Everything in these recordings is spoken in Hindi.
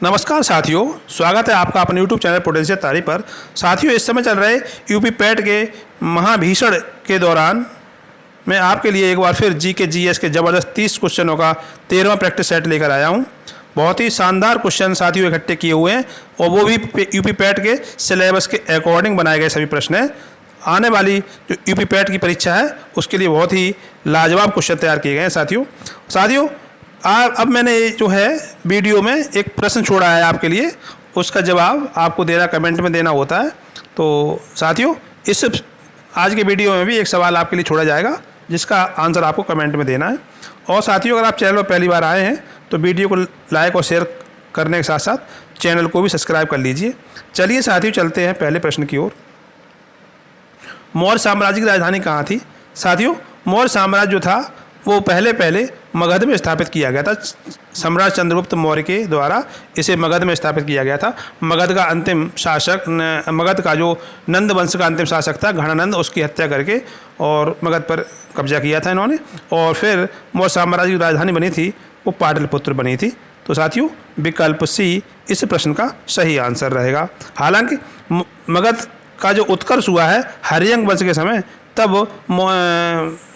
नमस्कार साथियों, स्वागत है आपका अपने YouTube चैनल पोटेंशियल तारीफ पर। साथियों, इस समय चल रहे यूपी पैट के महाभीषण के दौरान मैं आपके लिए एक बार फिर जीके जीएस के ज़बरदस्त 30 क्वेश्चनों का 13वां प्रैक्टिस सेट लेकर आया हूं। बहुत ही शानदार क्वेश्चन साथियों इकट्ठे किए हुए हैं और वो भी यूपी पैट के सिलेबस के अकॉर्डिंग बनाए गए सभी प्रश्न हैं। आने वाली जो यूपी पैट की परीक्षा है उसके लिए बहुत ही लाजवाब क्वेश्चन तैयार किए गए हैं। साथियों अब मैंने जो है वीडियो में एक प्रश्न छोड़ा है आपके लिए, उसका जवाब आपको देना कमेंट में देना होता है। तो साथियों इस आज के वीडियो में भी एक सवाल आपके लिए छोड़ा जाएगा जिसका आंसर आपको कमेंट में देना है। और साथियों अगर आप चैनल पर पहली बार आए हैं तो वीडियो को लाइक और शेयर करने के साथ साथ चैनल को भी सब्सक्राइब कर लीजिए। चलिए साथियों चलते हैं पहले प्रश्न की ओर। मौर्य साम्राज्य की राजधानी कहाँ थी? साथियों मौर्य साम्राज्य जो था वो पहले मगध में स्थापित किया गया था। सम्राट चंद्रगुप्त मौर्य के द्वारा इसे मगध में स्थापित किया गया था। मगध का अंतिम शासक, मगध का जो नंद वंश का अंतिम शासक था घनानंद, उसकी हत्या करके और मगध पर कब्जा किया था इन्होंने। और फिर मौर्य साम्राज्य की राजधानी बनी थी वो पाटलिपुत्र बनी थी। तो साथियों विकल्प सी इस प्रश्न का सही आंसर रहेगा। हालांकि मगध का जो उत्कर्ष हुआ है हर्यंक वंश के समय, तब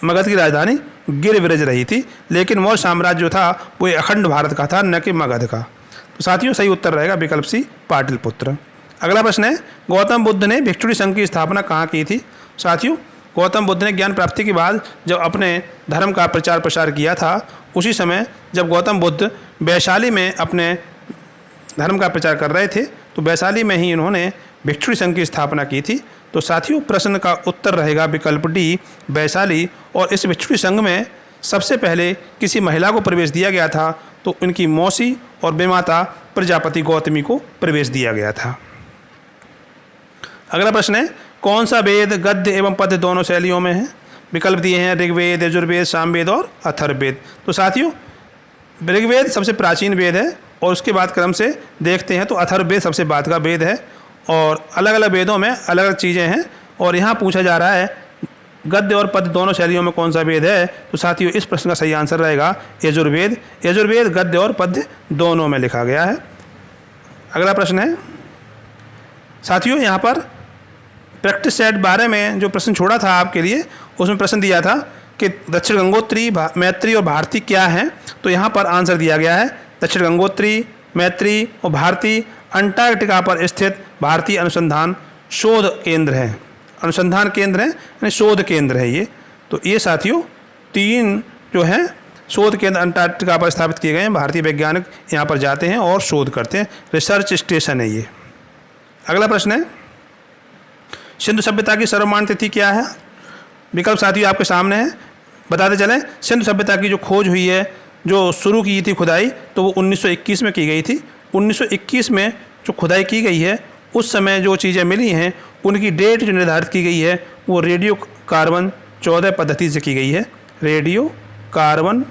मगध की राजधानी गिरिव्रज रही थी, लेकिन मौर्य साम्राज्य जो था वो अखंड भारत का था, न कि मगध का। तो साथियों सही उत्तर रहेगा विकल्प सी पाटलिपुत्र। अगला प्रश्न है, गौतम बुद्ध ने भिक्षुणी संघ की स्थापना कहाँ की थी? साथियों गौतम बुद्ध ने ज्ञान प्राप्ति के बाद जब अपने धर्म का प्रचार प्रसार किया था, उसी समय जब गौतम बुद्ध वैशाली में अपने धर्म का प्रचार कर रहे थे तो वैशाली में ही इन्होंने भिक्षुणी संघ की स्थापना की थी। तो साथियों प्रश्न का उत्तर रहेगा विकल्प डी वैशाली। और इस भिक्षुणी संघ में सबसे पहले किसी महिला को प्रवेश दिया गया था तो इनकी मौसी और बेमाता प्रजापति गौतमी को प्रवेश दिया गया था। अगला प्रश्न है, कौन सा वेद गद्य एवं पद्य दोनों शैलियों में है? विकल्प दिए हैं ऋग्वेद, यजुर्वेद, सामवेद और अथर्ववेद। तो साथियों ऋग्वेद सबसे प्राचीन वेद है और उसके बाद क्रम से देखते हैं तो अथर्ववेद सबसे बाद का वेद है। और अलग अलग वेदों में अलग अलग चीज़ें हैं और यहाँ पूछा जा रहा है गद्य और पद्य दोनों शैलियों में कौन सा वेद है? तो साथियों इस प्रश्न का सही आंसर रहेगा यजुर्वेद। यजुर्वेद गद्य और पद्य दोनों में लिखा गया है। अगला प्रश्न है साथियों, यहाँ पर प्रैक्टिस सेट 12 में जो प्रश्न छोड़ा था आपके लिए, उसमें प्रश्न दिया था कि दक्षिण गंगोत्री, मैत्री और भारती क्या हैं? तो यहाँ पर आंसर दिया गया है दक्षिण गंगोत्री, मैत्री और भारती अंटार्कटिका पर स्थित भारतीय अनुसंधान शोध केंद्र है। अनुसंधान केंद्र है यानी शोध केंद्र है ये। तो ये साथियों 3 जो हैं शोध केंद्र अंटार्कटिका पर स्थापित किए गए हैं। भारतीय वैज्ञानिक यहाँ पर जाते हैं और शोध करते हैं, रिसर्च स्टेशन है ये। अगला प्रश्न है, सिंधु सभ्यता की सर्वमान्य तिथि क्या है? विकल्प साथियों आपके सामने है, बताते चलें। सिंधु सभ्यता की जो खोज हुई है, जो शुरू की थी खुदाई, तो वो 1921 में की गई थी। 1921 में जो खुदाई की गई है उस समय जो चीज़ें मिली हैं उनकी डेट जो निर्धारित की गई है वो रेडियो कार्बन 14 पद्धति से की गई है। रेडियो कार्बन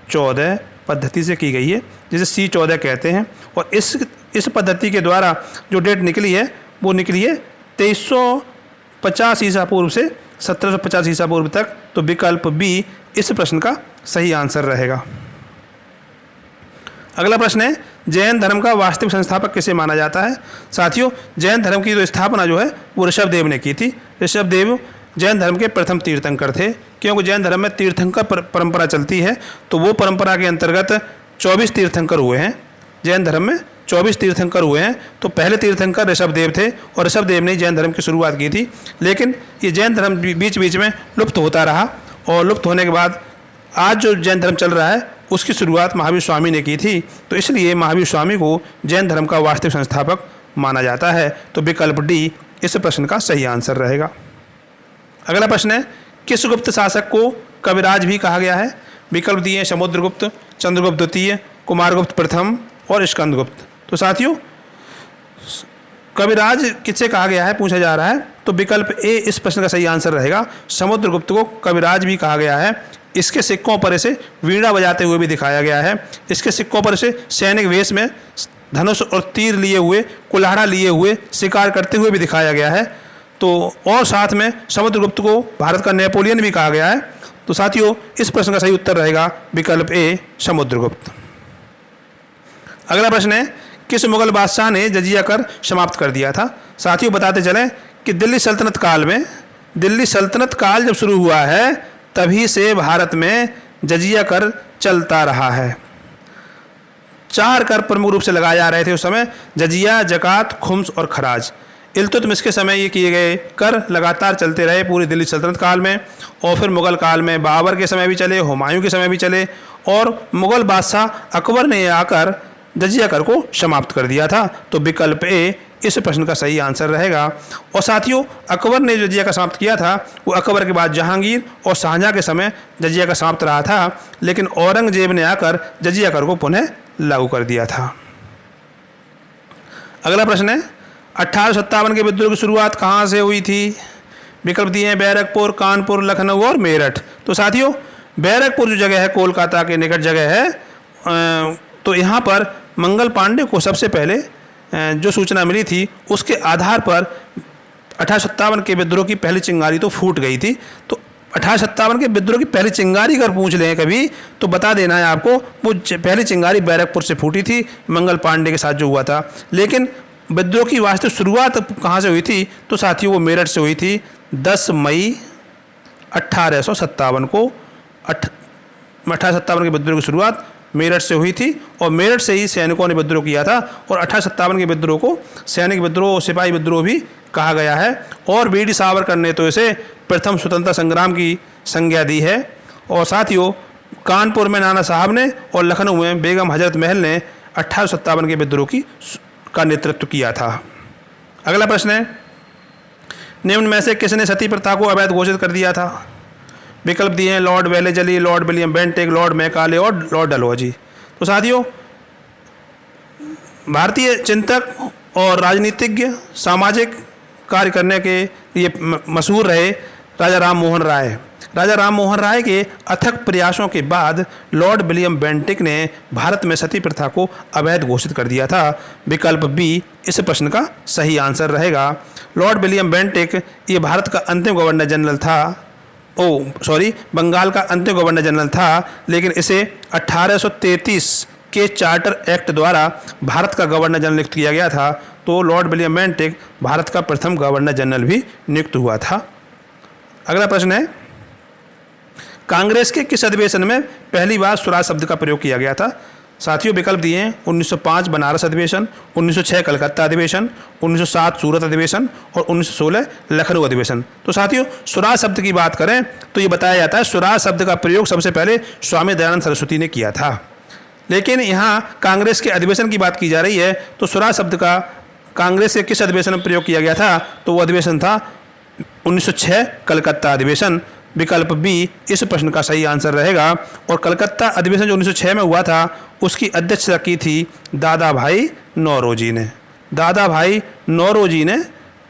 14 पद्धति से की गई है, जिसे C14 कहते हैं। और इस पद्धति के द्वारा जो डेट निकली है वो निकली है 2350 ईसा पूर्व से 1750 ईसा पूर्व तक। तो विकल्प बी इस प्रश्न का सही आंसर रहेगा। अगला प्रश्न है, जैन धर्म का वास्तविक संस्थापक किसे माना जाता है? साथियों जैन धर्म की जो स्थापना जो है वो ऋषभदेव ने की थी। ऋषभदेव जैन धर्म के प्रथम तीर्थंकर थे, क्योंकि जैन धर्म में तीर्थंकर परंपरा चलती है। तो वो परंपरा के अंतर्गत 24 तीर्थंकर हुए हैं। जैन धर्म में 24 तीर्थंकर हुए हैं। तो पहले तीर्थंकर ऋषभदेव थे और ऋषभदेव ने जैन धर्म की शुरुआत की थी। लेकिन ये जैन धर्म बीच बीच में लुप्त होता रहा और लुप्त होने के बाद आज जो जैन धर्म चल रहा है उसकी शुरुआत महावीर स्वामी ने की थी। तो इसलिए महावीर स्वामी को जैन धर्म का वास्तविक संस्थापक माना जाता है। तो विकल्प डी इस प्रश्न का सही आंसर रहेगा। अगला प्रश्न है, किस गुप्त शासक को कविराज भी कहा गया है? विकल्प दिए समुद्रगुप्त, चंद्रगुप्त द्वितीय, कुमारगुप्त प्रथम और स्कंदगुप्त। तो साथियों कविराज किससे कहा गया है पूछा जा रहा है। तो विकल्प ए इस प्रश्न का सही आंसर रहेगा। समुद्रगुप्त को कविराज भी कहा गया है। इसके सिक्कों पर इसे वीणा बजाते हुए भी दिखाया गया है। इसके सिक्कों पर इसे सैनिक वेश में धनुष और तीर लिए हुए, कुल्हाड़ा लिए हुए शिकार करते हुए भी दिखाया गया है। तो और साथ में समुद्रगुप्त को भारत का नेपोलियन भी कहा गया है। तो साथियों इस प्रश्न का सही उत्तर रहेगा विकल्प ए समुद्रगुप्त। अगला प्रश्न है, किस मुगल बादशाह ने जजिया कर समाप्त कर दिया था? साथियों बताते चलें कि दिल्ली सल्तनत काल जब शुरू हुआ है तभी से भारत में जजिया कर चलता रहा है। 4 कर प्रमुख रूप से लगाए जा रहे थे उस समय: जजिया, जकात, खुम्स और खराज। इल्तुतमिश के समय ये किए गए कर लगातार चलते रहे पूरी दिल्ली सल्तनत काल में, और फिर मुग़ल काल में बाबर के समय भी चले, हुमायूं के समय भी चले, और मुग़ल बादशाह अकबर ने आकर जजिया कर को समाप्त कर दिया था। तो विकल्प ए इस प्रश्न का सही आंसर रहेगा। और साथियों, अकबर ने जजिया का समाप्त किया था वो अकबर के बाद जहांगीर और शाहजहां के समय जजिया का समाप्त रहा था, लेकिन औरंगजेब ने आकर जजिया कर को पुनः लागू कर दिया था। अगला प्रश्न है 1857 के विद्रोह की शुरुआत कहाँ से हुई थी? विकल्प दिए हैं बैरकपुर, कानपुर, लखनऊ और मेरठ। तो साथियों, बैरकपुर जो जगह है कोलकाता के निकट जगह है, तो यहाँ पर मंगल पांडे को सबसे पहले जो सूचना मिली थी उसके आधार पर 1857 के विद्रोह की पहली चिंगारी तो फूट गई थी। तो 1857 के विद्रोह की पहली चिंगारी अगर पूछ लें कभी तो बता देना है आपको, वो पहली चिंगारी बैरकपुर से फूटी थी मंगल पांडे के साथ जो हुआ था। लेकिन विद्रोह की वास्तविक शुरुआत कहाँ से हुई थी? तो साथियों वो मेरठ से हुई थी 10 मई 1857 को। 1857 के विद्रोह की शुरुआत मेरठ से हुई थी और मेरठ से ही सैनिकों ने विद्रोह किया था। और 1857 के विद्रोह को सैनिक विद्रोह और सिपाही विद्रोह भी कहा गया है। और वीर सावरकर ने तो इसे प्रथम स्वतंत्रता संग्राम की संज्ञा दी है। और साथियों, कानपुर में नाना साहब ने और लखनऊ में बेगम हजरत महल ने 1857 के विद्रोह का नेतृत्व किया था। अगला प्रश्न है निम्न में से किसने सती प्रथा को अवैध घोषित कर दिया था? विकल्प दिए हैं Lord Wellesley, Lord William Bentinck, Lord Macaulay और लॉर्ड डलहौजी। तो साथियों, भारतीय चिंतक और राजनीतिज्ञ सामाजिक कार्य करने के लिए मशहूर रहे राजा राम मोहन राय। राजा राम मोहन राय के अथक प्रयासों के बाद लॉर्ड विलियम बेंटिक ने भारत में सती प्रथा को अवैध घोषित कर दिया था। विकल्प बी इस प्रश्न का सही आंसर रहेगा। लॉर्ड विलियम बेंटिक ये भारत का अंतिम गवर्नर जनरल था, बंगाल का अंतिम गवर्नर जनरल था, लेकिन इसे 1833 के चार्टर एक्ट द्वारा भारत का गवर्नर जनरल नियुक्त किया गया था। तो लॉर्ड विलियम बेंटिक भारत का प्रथम गवर्नर जनरल भी नियुक्त हुआ था। अगला प्रश्न है कांग्रेस के किस अधिवेशन में पहली बार स्वराज शब्द का प्रयोग किया गया था? साथियों, विकल्प दिए हैं 1905 बनारस अधिवेशन, 1906 कलकत्ता अधिवेशन, 1907 सूरत अधिवेशन और 1916 लखनऊ अधिवेशन। तो साथियों, स्वराज शब्द की बात करें तो ये बताया जाता है स्वराज शब्द का प्रयोग सबसे पहले स्वामी दयानंद सरस्वती ने किया था। लेकिन यहाँ कांग्रेस के अधिवेशन की बात की जा रही है, तो स्वराज शब्द का कांग्रेस के किस अधिवेशन में प्रयोग किया गया था? तो वो अधिवेशन था 1906 कलकत्ता अधिवेशन। विकल्प बी इस प्रश्न का सही आंसर रहेगा। और कलकत्ता अधिवेशन जो 1906 में हुआ था उसकी अध्यक्षता की थी दादा भाई नौरोजी ने। दादा भाई नौरोजी ने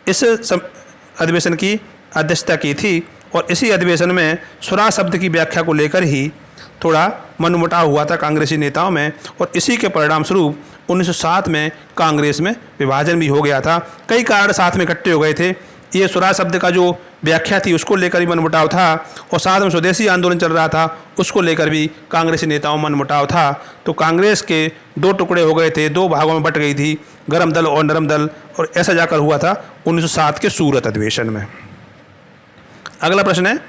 इस अधिवेशन की अध्यक्षता की थी और इसी अधिवेशन में स्वराज शब्द की व्याख्या को लेकर ही थोड़ा मनमुटाव हुआ था कांग्रेसी नेताओं में, और इसी के परिणाम स्वरूप 1907 में कांग्रेस में विभाजन भी हो गया था। कई कारण साथ में इकट्ठे हो गए थे। ये स्वराज शब्द का जो व्याख्या थी उसको लेकर भी मनमुटाव था, और साथ में स्वदेशी आंदोलन चल रहा था उसको लेकर भी कांग्रेसी नेताओं में मनमुटाव था। तो कांग्रेस के 2 टुकड़े हो गए थे, 2 भागों में बट गई थी, गर्म दल और नरम दल, और ऐसा जाकर हुआ था 1907 के सूरत अधिवेशन में। अगला प्रश्न है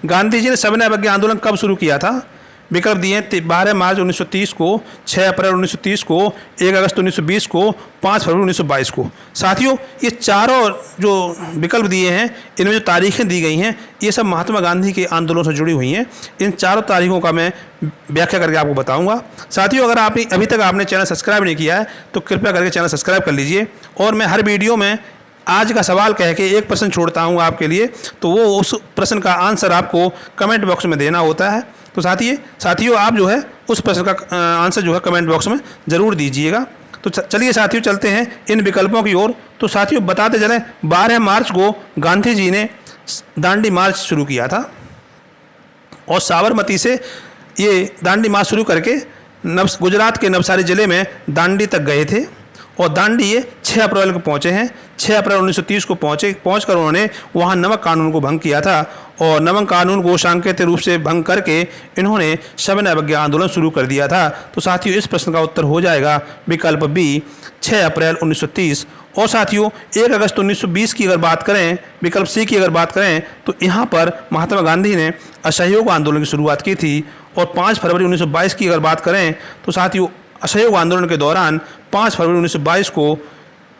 गांधी जी ने सविनय अवज्ञा आंदोलन कब शुरू किया था? विकल्प दिए हैं 12 मार्च 1930 को, 6 अप्रैल 1930 को, 1 अगस्त 1920 को, 5 फरवरी 1922 को। साथियों, ये चारों जो विकल्प दिए हैं इनमें जो तारीखें दी गई हैं ये सब महात्मा गांधी के आंदोलन से जुड़ी हुई हैं। इन चारों तारीखों का मैं व्याख्या करके आपको बताऊंगा। साथियों, अगर आपने अभी तक आपने चैनल सब्सक्राइब नहीं किया है तो कृपया करके चैनल सब्सक्राइब कर लीजिए। और मैं हर वीडियो में आज का सवाल कह के एक प्रश्न छोड़ता हूँ आपके लिए, तो वो उस प्रश्न का आंसर आपको कमेंट बॉक्स में देना होता है। तो साथियों आप जो है उस प्रश्न का आंसर जो है कमेंट बॉक्स में ज़रूर दीजिएगा। तो चलिए साथियों चलते हैं इन विकल्पों की ओर। तो साथियों बताते चलें 12 मार्च को गांधी जी ने दांडी मार्च शुरू किया था और साबरमती से ये दांडी मार्च शुरू करके गुजरात के नवसारी ज़िले में दांडी तक गए थे और दांडी ये 6 अप्रैल को पहुँचे हैं। 6 अप्रैल 1930 को पहुँचकर उन्होंने वहाँ नमक कानून को भंग किया था और नमक कानून को सांकेतिक रूप से भंग करके इन्होंने सविनय अवज्ञा आंदोलन शुरू कर दिया था। तो साथियों इस प्रश्न का उत्तर हो जाएगा विकल्प बी 6 अप्रैल 1930। और साथियों 1 अगस्त 1920 की अगर बात करें, विकल्प सी की अगर बात करें, तो यहाँ पर महात्मा गांधी ने असहयोग आंदोलन की शुरुआत की थी। और 5 फरवरी 1922 की अगर बात करें तो साथियों असहयोग आंदोलन के दौरान 5 फरवरी 1922 को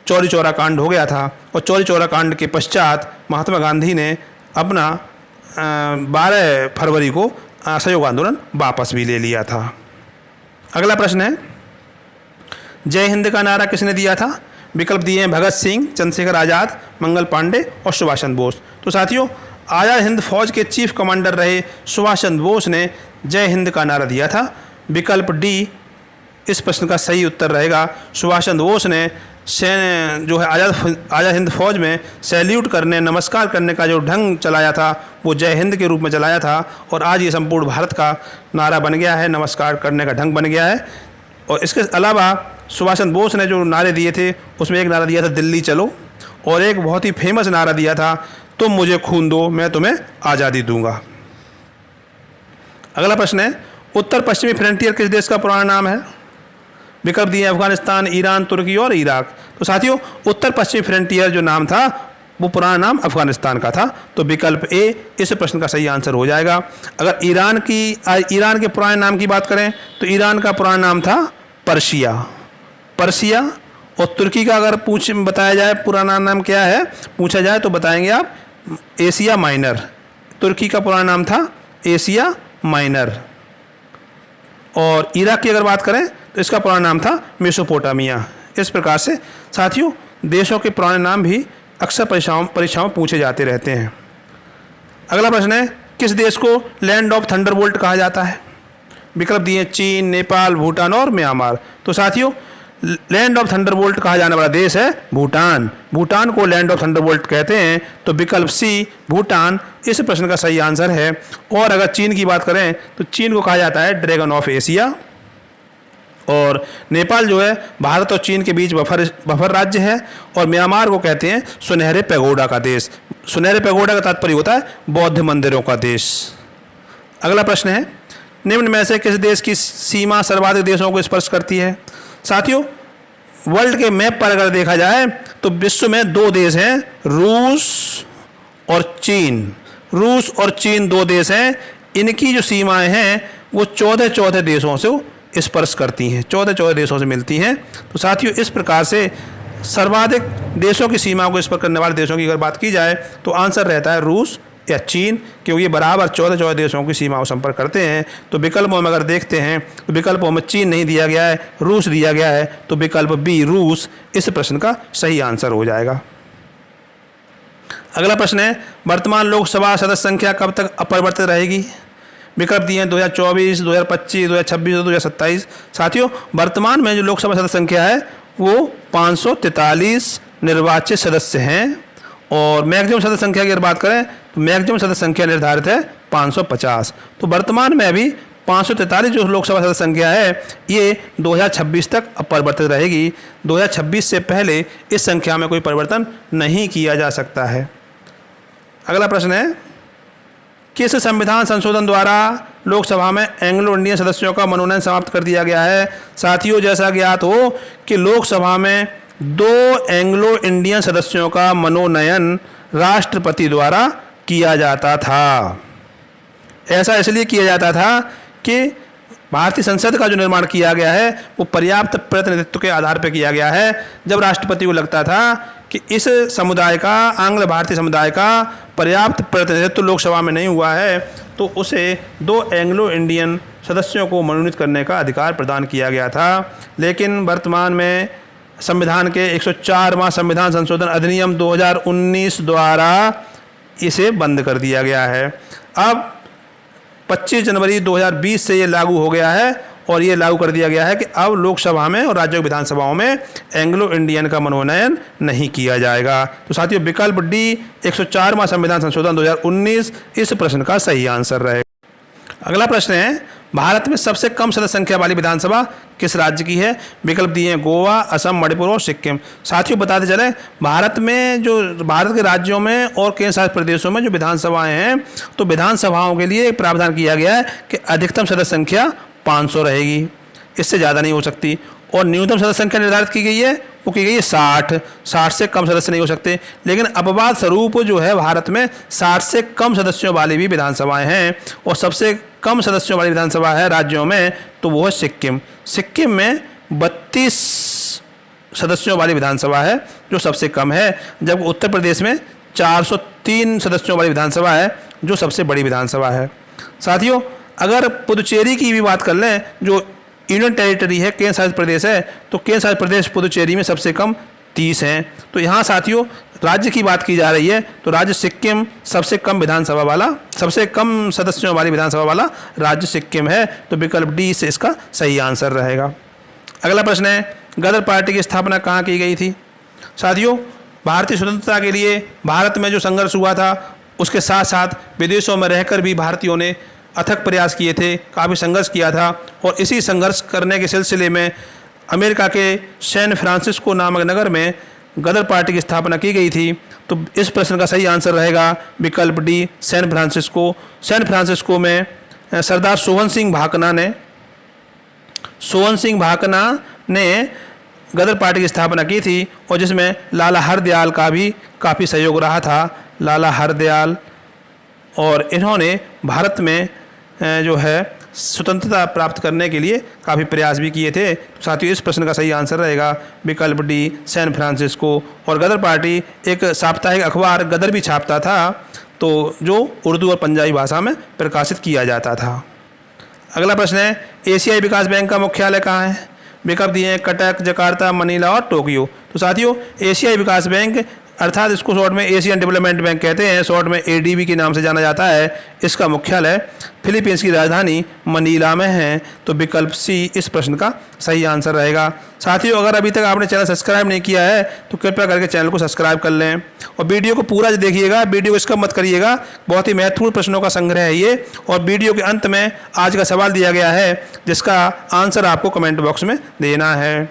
चौरी चौरा कांड हो गया था। और चौरी चौरा कांड के पश्चात महात्मा गांधी ने अपना 12 फरवरी को असहयोग आंदोलन वापस भी ले लिया था। अगला प्रश्न है, जय हिंद का नारा किसने दिया था? विकल्प दिए हैं भगत सिंह, चंद्रशेखर आज़ाद, मंगल पांडे और सुभाष चंद्र बोस। तो साथियों आज़ाद हिंद फौज के चीफ कमांडर रहे सुभाष चंद्र बोस ने जय हिंद का नारा दिया था। विकल्प डी इस प्रश्न का सही उत्तर रहेगा। सुभाष चंद्र बोस ने जो है आज़ाद हिंद फौज में सैल्यूट करने, नमस्कार करने का जो ढंग चलाया था वो जय हिंद के रूप में चलाया था। और आज ये संपूर्ण भारत का नारा बन गया है, नमस्कार करने का ढंग बन गया है। और इसके अलावा सुभाष चंद्र बोस ने जो नारे दिए थे उसमें एक नारा दिया था दिल्ली चलो, और एक बहुत ही फेमस नारा दिया था तुम मुझे खून दो मैं तुम्हें आज़ादी दूंगा। अगला प्रश्न है, उत्तर पश्चिमी फ्रंटियर किस देश का पुराना नाम है? विकल्प दिए अफगानिस्तान, ईरान, तुर्की और इराक। तो साथियों उत्तर पश्चिमी फ्रंटियर जो नाम था वो पुराना नाम अफगानिस्तान का था। तो विकल्प ए इस प्रश्न का सही आंसर हो जाएगा। अगर ईरान के पुराने नाम की बात करें तो ईरान का पुराना नाम था पर्सिया। और तुर्की का अगर बताया जाए पुराना नाम क्या है पूछा जाए तो बताएंगे आप एशिया माइनर। तुर्की का पुराना नाम था एशिया माइनर। और इराक की अगर बात करें तो इसका पुराना नाम था मेसोपोटामिया। इस प्रकार से साथियों देशों के पुराने नाम भी अक्सर परीक्षाओं पूछे जाते रहते हैं। अगला प्रश्न है, किस देश को लैंड ऑफ थंडरबोल्ट कहा जाता है? विकल्प दिए चीन, नेपाल, भूटान और म्यांमार। तो साथियों लैंड ऑफ थंडरबोल्ट कहा जाने वाला देश है भूटान। भूटान को लैंड ऑफ थंडरबोल्ट कहते हैं। तो विकल्प सी भूटान इस प्रश्न का सही आंसर है। और अगर चीन की बात करें तो चीन को कहा जाता है ड्रैगन ऑफ एशिया। और नेपाल जो है भारत और चीन के बीच बफर राज्य है। और म्यांमार को कहते हैं सुनहरे पैगोडा का देश। सुनहरे पैगोडा का तात्पर्य होता है बौद्ध मंदिरों का देश। अगला प्रश्न है, निम्न में से किस देश की सीमा सर्वाधिक देशों को स्पर्श करती है? साथियों वर्ल्ड के मैप पर अगर देखा जाए तो विश्व में 2 देश हैं, रूस और चीन। रूस और चीन 2 देश हैं। इनकी जो सीमाएं हैं वो 14 देशों से स्पर्श करती हैं, 14 देशों से मिलती हैं। तो साथियों इस प्रकार से सर्वाधिक देशों की सीमा को स्पर्श करने वाले देशों की अगर बात की जाए तो आंसर रहता है रूस या चीन, क्योंकि ये बराबर 14 देशों की सीमा को संपर्क करते हैं। तो विकल्पों में अगर देखते हैं तो विकल्पों में चीन नहीं दिया गया है, रूस दिया गया है। तो विकल्प बी रूस इस प्रश्न का सही आंसर हो जाएगा। अगला प्रश्न है, वर्तमान लोकसभा सदस्य संख्या कब तक अपरिवर्तित रहेगी? विकल्प दिए हैं 2024, 2025, 2026 और 2027। साथियों वर्तमान में जो लोकसभा सदस्य संख्या है वो 543 निर्वाचित सदस्य हैं। और मैक्सिमम सदस्य संख्या की अगर बात करें तो मैक्सिमम सदस्य संख्या निर्धारित है 550। तो वर्तमान में अभी 543 जो लोकसभा सदस्य संख्या है ये 2026 तक अपरिवर्तित रहेगी। 2026 से पहले इस संख्या में कोई परिवर्तन नहीं किया जा सकता है। अगला प्रश्न है, किस संविधान संशोधन द्वारा लोकसभा में एंग्लो इंडियन सदस्यों का मनोनयन समाप्त कर दिया गया है? साथियों जैसा ज्ञात हो कि लोकसभा में 2 एंग्लो इंडियन सदस्यों का मनोनयन राष्ट्रपति द्वारा किया जाता था। ऐसा इसलिए किया जाता था कि भारतीय संसद का जो निर्माण किया गया है वो पर्याप्त प्रतिनिधित्व के आधार पर किया गया है। जब राष्ट्रपति को लगता था कि इस समुदाय का, आंग्ल भारतीय समुदाय का पर्याप्त प्रतिनिधित्व लोकसभा में नहीं हुआ है तो उसे 2 एंग्लो इंडियन सदस्यों को मनोनीत करने का अधिकार प्रदान किया गया था। लेकिन वर्तमान में संविधान के 104वां संविधान संशोधन अधिनियम 2019 द्वारा इसे बंद कर दिया गया है। अब 25 जनवरी 2020 से ये लागू हो गया है और ये लागू कर दिया गया है कि अब लोकसभा में और राज्य विधानसभाओं में एंग्लो इंडियन का मनोनयन नहीं किया जाएगा। तो साथियों विकल्प डी 104वां संविधान संशोधन 2019 इस प्रश्न का सही आंसर रहेगा। अगला प्रश्न है, भारत में सबसे कम सदस्य संख्या वाली विधानसभा किस राज्य की है? विकल्प दिए हैं गोवा, असम, मणिपुर और सिक्किम। साथियों बताते चले, भारत के राज्यों में और केंद्र शासित प्रदेशों में जो विधानसभाएं हैं, तो विधानसभाओं के लिए प्रावधान किया गया है कि अधिकतम सदस्य संख्या 500 रहेगी, इससे ज़्यादा नहीं हो सकती। और न्यूनतम सदस्य संख्या निर्धारित की गई है, वो की गई है 60 से कम सदस्य नहीं हो सकते। लेकिन अपवाद स्वरूप जो है भारत में 60 से कम सदस्यों वाली भी विधानसभाएं हैं, और सबसे कम सदस्यों वाली विधानसभा है राज्यों में, तो वो है सिक्किम। सिक्किम में 32 सदस्यों वाली विधानसभा है, जो सबसे कम है, जबकि उत्तर प्रदेश में 403 सदस्यों वाली विधानसभा है, जो सबसे बड़ी विधानसभा है। साथियों, अगर पुदुचेरी की भी बात कर लें, जो यूनियन टेरिटरी है, केंद्र शासित प्रदेश है, तो केंद्र शासित प्रदेश पुदुचेरी में सबसे कम 30 हैं। तो यहाँ साथियों राज्य की बात की जा रही है, तो राज्य सिक्किम सबसे कम सदस्यों वाली विधानसभा वाला राज्य सिक्किम है। तो विकल्प डी से इसका सही आंसर रहेगा। अगला प्रश्न है, गदर पार्टी की स्थापना कहाँ की गई थी? साथियों, भारतीय स्वतंत्रता के लिए भारत में जो संघर्ष हुआ था, उसके साथ साथ विदेशों में रहकर भी भारतीयों ने अथक प्रयास किए थे, काफ़ी संघर्ष किया था, और इसी संघर्ष करने के सिलसिले में अमेरिका के सैन फ्रांसिस्को नामक नगर में गदर पार्टी की स्थापना की गई थी। तो इस प्रश्न का सही आंसर रहेगा विकल्प D, San Francisco. San Francisco में सरदार सोवन सिंह भाकना ने गदर पार्टी की स्थापना की थी, और जिसमें लाला हरदयाल का भी काफ़ी सहयोग रहा था। लाला हरदयाल, और इन्होंने भारत में जो है स्वतंत्रता प्राप्त करने के लिए काफ़ी प्रयास भी किए थे। तो साथियों इस प्रश्न का सही आंसर रहेगा विकल्प डी, सैन फ्रांसिस्को। और गदर पार्टी एक साप्ताहिक अखबार गदर भी छापता था, तो जो उर्दू और पंजाबी भाषा में प्रकाशित किया जाता था। अगला प्रश्न है, एशियाई विकास बैंक का मुख्यालय कहाँ है? विकल्प दिए हैं कटक, जकार्ता, मनीला और टोक्यो। तो साथियों एशियाई विकास बैंक, अर्थात इसको शॉर्ट में एशियन डेवलपमेंट बैंक कहते हैं, शॉर्ट में एडीबी के नाम से जाना जाता है, इसका मुख्यालय फिलीपींस की राजधानी मनीला में है। तो विकल्प सी इस प्रश्न का सही आंसर रहेगा। साथियों, अगर अभी तक आपने चैनल सब्सक्राइब नहीं किया है तो कृपया करके चैनल को सब्सक्राइब कर लें, और वीडियो को पूरा देखिएगा, वीडियो को स्किप मत करिएगा। बहुत ही महत्वपूर्ण प्रश्नों का संग्रह है ये, और वीडियो के अंत में आज का सवाल दिया गया है, जिसका आंसर आपको कमेंट बॉक्स में देना है।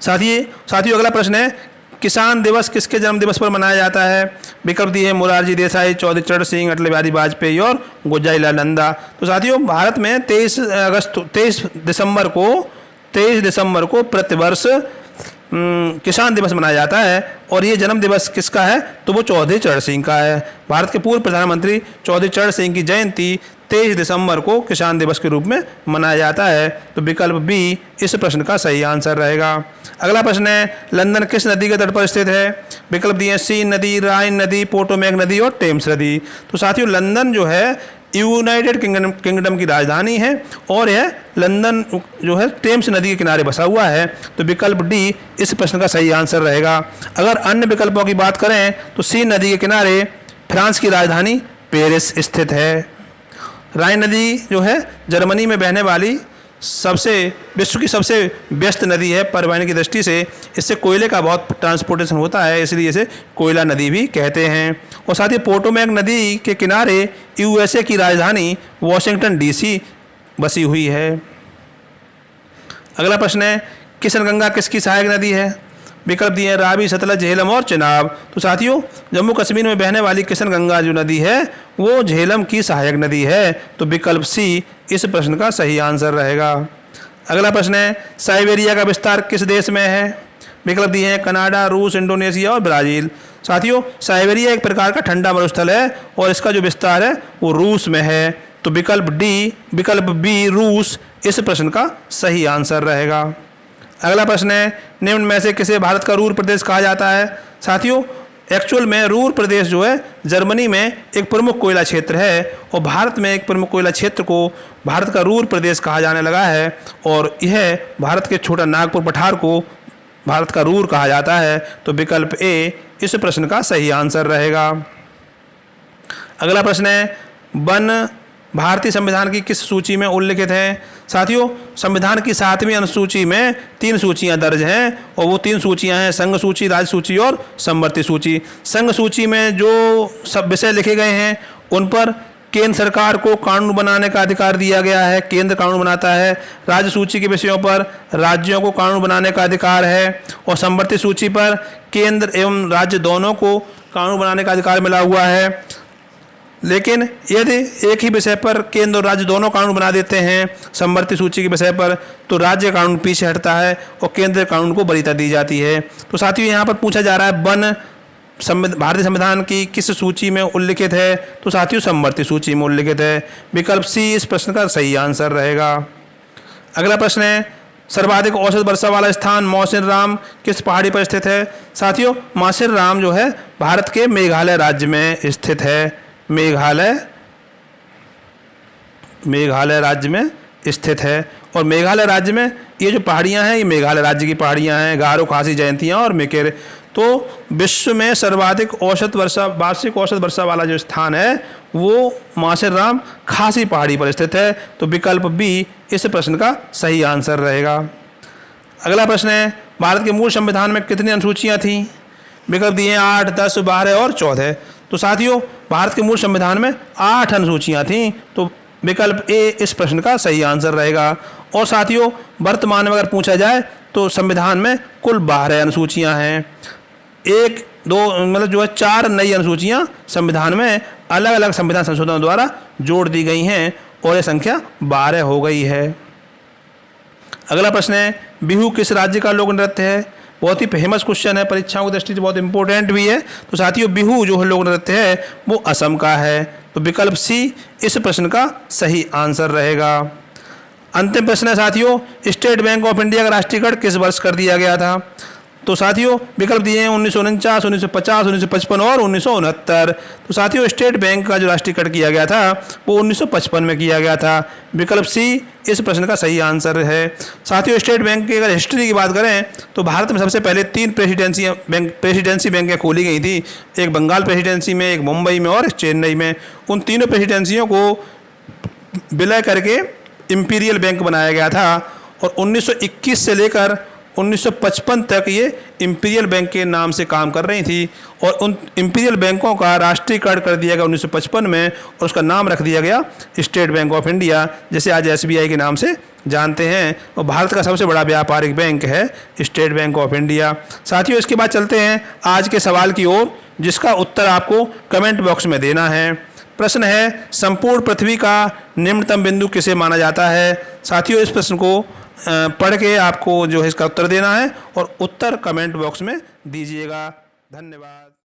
साथियों अगला प्रश्न है, किसान दिवस किसके जन्म दिवस पर मनाया जाता है? विकल्प दिए हैं मोरारजी देसाई, चौधरी चरण सिंह, अटल बिहारी वाजपेयी और गुलजारीलाल नंदा। तो साथियों भारत में 23 दिसंबर को प्रतिवर्ष किसान दिवस मनाया जाता है, और ये जन्म दिवस किसका है? तो वो चौधरी चरण सिंह का है। भारत के पूर्व प्रधानमंत्री चौधरी चरण सिंह की जयंती 23 दिसंबर को किसान दिवस के रूप में मनाया जाता है। तो विकल्प बी इस प्रश्न का सही आंसर रहेगा। अगला प्रश्न है, लंदन किस नदी के तट पर स्थित है? विकल्प दिए सीन नदी, राइन नदी, पोटोमैक नदी और टेम्स नदी। तो साथियों लंदन जो है यूनाइटेड किंगडम की राजधानी है, और यह लंदन जो है टेम्स नदी के किनारे बसा हुआ है। तो विकल्प डी इस प्रश्न का सही आंसर रहेगा। अगर अन्य विकल्पों की बात करें तो सीन नदी के किनारे फ्रांस की राजधानी पेरिस स्थित है। राइन नदी जो है जर्मनी में बहने वाली विश्व की सबसे व्यस्त नदी है परिवहन की दृष्टि से। इससे कोयले का बहुत ट्रांसपोर्टेशन होता है, इसलिए इसे कोयला नदी भी कहते हैं। और साथ ही पोटोमैक नदी के किनारे यूएसए की राजधानी वॉशिंगटन डीसी बसी हुई है। अगला प्रश्न है, किशनगंगा किसकी सहायक नदी है? विकल्प दिए हैं रावी, सतलज, झेलम और चिनाब। तो साथियों जम्मू कश्मीर में बहने वाली किशनगंगा जो नदी है वो झेलम की सहायक नदी है। तो विकल्प सी इस प्रश्न का सही आंसर रहेगा। अगला प्रश्न है, साइबेरिया का विस्तार किस देश में है? विकल्प दिए हैं कनाडा, रूस, इंडोनेशिया और ब्राज़ील। साथियों साइबेरिया एक प्रकार का ठंडा मरुस्थल है, और इसका जो विस्तार है वो रूस में है। तो विकल्प बी रूस इस प्रश्न का सही आंसर रहेगा। अगला प्रश्न है, निम्न में से किसे भारत का रूर प्रदेश कहा जाता है? साथियों एक्चुअल में रूर प्रदेश जो है जर्मनी में एक प्रमुख कोयला क्षेत्र है, और भारत में एक प्रमुख कोयला क्षेत्र को भारत का रूर प्रदेश कहा जाने लगा है, और यह भारत के छोटा नागपुर पठार को भारत का रूर कहा जाता है। तो विकल्प ए इस प्रश्न का सही आंसर रहेगा। अगला प्रश्न है, वन भारतीय संविधान की किस सूची में उल्लिखित है? साथियों संविधान की 7वीं अनुसूची में 3 सूचियां दर्ज हैं, और वो 3 सूचियां हैं संघ सूची, राज्य सूची और समवर्ती सूची। संघ सूची में जो सब विषय लिखे गए हैं उन पर केंद्र सरकार को कानून बनाने का अधिकार दिया गया है, केंद्र कानून बनाता है। राज्य सूची के विषयों पर राज्यों को कानून बनाने का अधिकार है। और समवर्ती सूची पर केंद्र एवं राज्य दोनों को कानून बनाने का अधिकार मिला हुआ है। लेकिन यदि एक ही विषय पर केंद्र और राज्य दोनों कानून बना देते हैं समवर्ती सूची के विषय पर, तो राज्य कानून पीछे हटता है और केंद्र कानून को वरीयता दी जाती है। तो साथियों यहाँ पर पूछा जा रहा है वन भारतीय संविधान की किस सूची में उल्लिखित है, तो साथियों समवर्ती सूची में उल्लिखित है। विकल्प सी इस प्रश्न का सही आंसर रहेगा। अगला प्रश्न है सर्वाधिक औसत वर्षा वाला स्थान मौसिनराम किस पहाड़ी पर स्थित है। साथियों मौसिनराम जो है भारत के मेघालय राज्य में स्थित है। मेघालय राज्य में स्थित है। और मेघालय राज्य में ये जो पहाड़ियाँ हैं ये मेघालय राज्य की पहाड़ियाँ हैं, गारो, खासी, जयंतियाँ और मेकेर। तो विश्व में सर्वाधिक वार्षिक औसत वर्षा वाला जो स्थान है वो मौसिनराम खासी पहाड़ी पर स्थित है। तो विकल्प बी इस प्रश्न का सही आंसर रहेगा। अगला प्रश्न है भारत के मूल संविधान में कितनी अनुसूचियाँ थीं। विकल्प दिए 8, 10, 12 और 14। तो साथियों भारत के मूल संविधान में 8 अनुसूचियाँ थीं। तो विकल्प ए इस प्रश्न का सही आंसर रहेगा। और साथियों वर्तमान में अगर पूछा जाए तो संविधान में कुल 12 अनुसूचियाँ हैं। 4 नई अनुसूचियाँ संविधान में अलग अलग संविधान संशोधनों द्वारा जोड़ दी गई हैं और यह संख्या 12 हो गई है। अगला प्रश्न है बिहू किस राज्य का लोक नृत्य है। बहुत ही फेमस क्वेश्चन है, परीक्षाओं की दृष्टि से बहुत इंपॉर्टेंट भी है। तो साथियों बिहू जो है लोक नृत्य है वो असम का है। तो विकल्प सी इस प्रश्न का सही आंसर रहेगा। अंतिम प्रश्न है साथियों स्टेट बैंक ऑफ इंडिया का राष्ट्रीयकरण किस वर्ष कर दिया गया था। तो साथियों विकल्प दिए हैं 1949, 1950, 1955 और 1969। तो साथियों स्टेट बैंक का जो राष्ट्रीयकरण किया गया था वो 1955 में किया गया था। विकल्प सी इस प्रश्न का सही आंसर है। साथियों स्टेट बैंक की अगर हिस्ट्री की बात करें तो भारत में सबसे पहले 3 प्रेसिडेंसी बैंकें खोली गई थी। एक बंगाल प्रेसिडेंसी में, एक मुंबई में और चेन्नई में। उन तीनों प्रेसिडेंसियों को विलय करके इंपीरियल बैंक बनाया गया था और 1921 से लेकर 1955 तक ये इंपीरियल बैंक के नाम से काम कर रही थी। और उन इंपीरियल बैंकों का राष्ट्रीयकरण कर दिया गया 1955 में और उसका नाम रख दिया गया स्टेट बैंक ऑफ इंडिया, जैसे आज SBI के नाम से जानते हैं। और भारत का सबसे बड़ा व्यापारिक बैंक है स्टेट बैंक ऑफ इंडिया। साथियों इसके बाद चलते हैं आज के सवाल की ओर, जिसका उत्तर आपको कमेंट बॉक्स में देना है। प्रश्न है संपूर्ण पृथ्वी का निम्नतम बिंदु किसे माना जाता है। साथियों इस प्रश्न को पढ़ के आपको जो है इसका उत्तर देना है और उत्तर कमेंट बॉक्स में दीजिएगा। धन्यवाद।